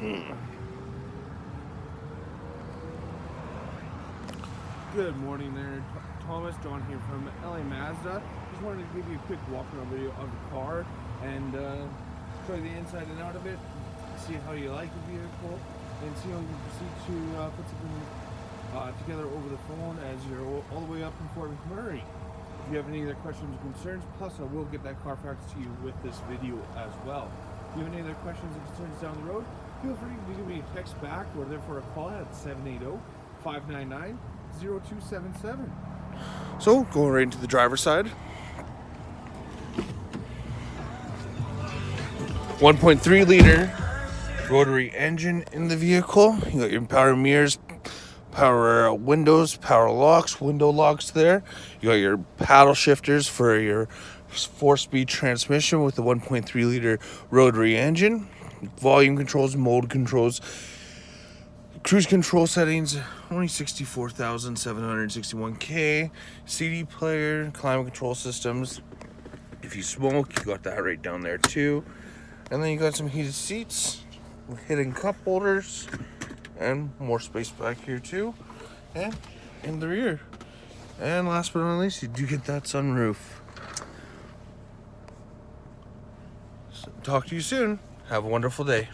Good morning there, Thomas. John here from LA Mazda. Just wanted to give you a quick walk around video of the car and show you the inside and out of it, see how you like the vehicle, and see how you can proceed to put something together over the phone as you're all the way up in Fort McMurray. If you have any other questions or concerns, plus I will get that Carfax to you with this video as well. If you have any other questions or concerns down the road, feel free to give me a text back or therefore a call at 780-599-0277. So, going right into the driver's side. 1.3 liter rotary engine in the vehicle. You got your power mirrors, power windows, power locks, window locks there. You got your paddle shifters for your 4-speed transmission with the 1.3 liter rotary engine. Volume controls, mode controls, cruise control settings, only 64,761K. CD player, climate control systems. If you smoke, you got that right down there too. And then you got some heated seats, hidden cup holders, and more space back here too. And in the rear. And last but not least, you do get that sunroof. So, talk to you soon. Have a wonderful day.